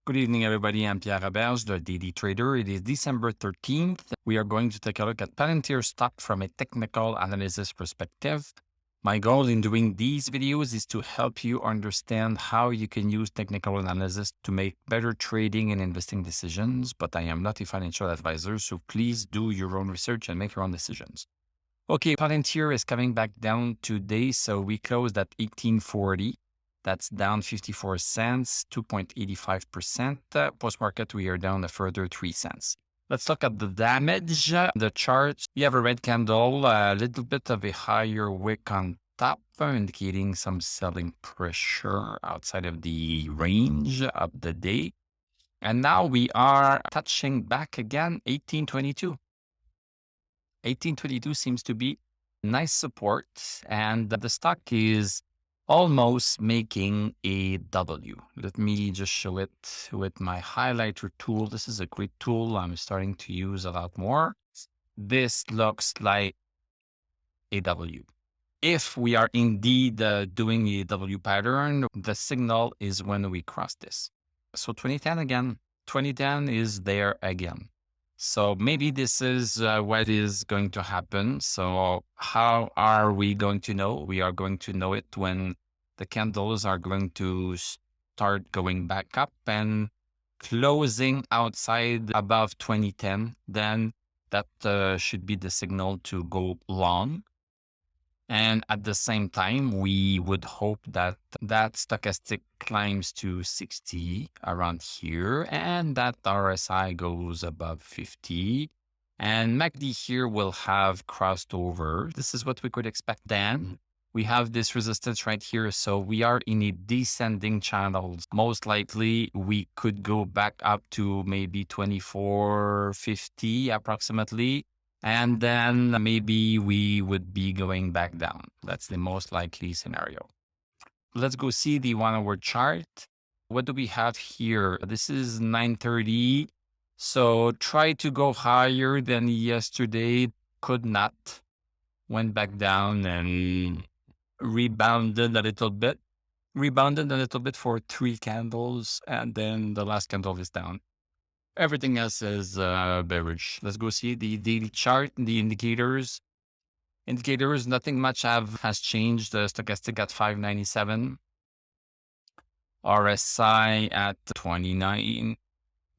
Good evening, everybody. I'm Pierre Roberge, the Daily Trader. It is December 13th. We are going to take a look at Palantir stock from a technical analysis perspective. My goal in doing these videos is to help you understand how you can use technical analysis to make better trading and investing decisions. But I am not a financial advisor, so please do your own research and make your own decisions. Okay, Palantir is coming back down today, so we closed at 1840. That's down 54 cents, 2.85%. Post-market, we are down a further 3 cents. Let's look at the damage. The chart, we have a red candle, a little bit of a higher wick on top, indicating some selling pressure outside of the range of the day. And now we are touching back again, 1822. 1822 seems to be nice support, and the stock is almost making a W. Let me just show it with my highlighter tool. This is a great tool I'm starting to use a lot more. This looks like a W. If we are indeed doing a W pattern, the signal is when we cross this. So 2010 again, 2010 is there again. So maybe this is what is going to happen. So how are we going to know? We are going to know it when the candles are going to start going back up and closing outside above 2010. Then that should be the signal to go long. And at the same time, we would hope that that stochastic climbs to 60 around here, and that RSI goes above 50. And MACD here will have crossed over. This is what we could expect then. We have this resistance right here. So we are in a descending channel. Most likely, we could go back up to maybe 24.50 approximately. And then maybe we would be going back down. That's the most likely scenario. Let's go see the 1 hour chart. What do we have here? This is 930. So try to go higher than yesterday. Could not. Went back down and rebounded a little bit. Rebounded a little bit for 3 candles. And then the last candle is down. Everything else is bearish. Let's go see the daily chart and the indicators. Indicators, nothing much has changed. The stochastic at 597. RSI at 29.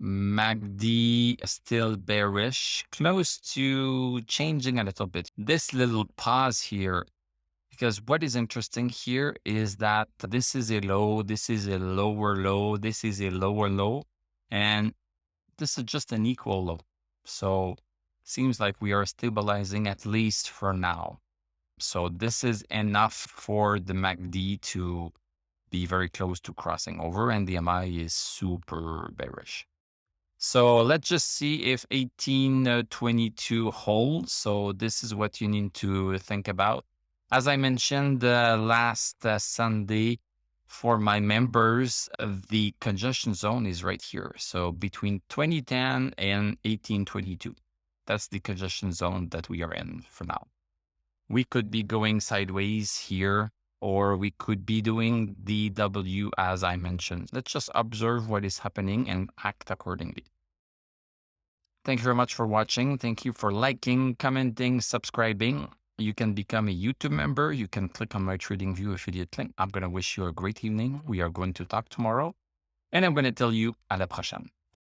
MACD still bearish, close to changing a little bit. This little pause here, because what is interesting here is that this is a low, this is a lower low, this is a lower low, and this is just an equal low. So seems like we are stabilizing at least for now. So this is enough for the MACD to be very close to crossing over, and the MI is super bearish. So let's just see if 1822 holds. So this is what you need to think about. As I mentioned last Sunday, for my members, the congestion zone is right here. So between 2010 and 1822, that's the congestion zone that we are in for now. We could be going sideways here, or we could be doing the W as I mentioned. Let's just observe what is happening and act accordingly. Thank you very much for watching. Thank you for liking, commenting, subscribing. You can become a YouTube member. You can click on my TradingView affiliate link. I'm going to wish you a great evening. We are going to talk tomorrow. And I'm going to tell you à la prochaine.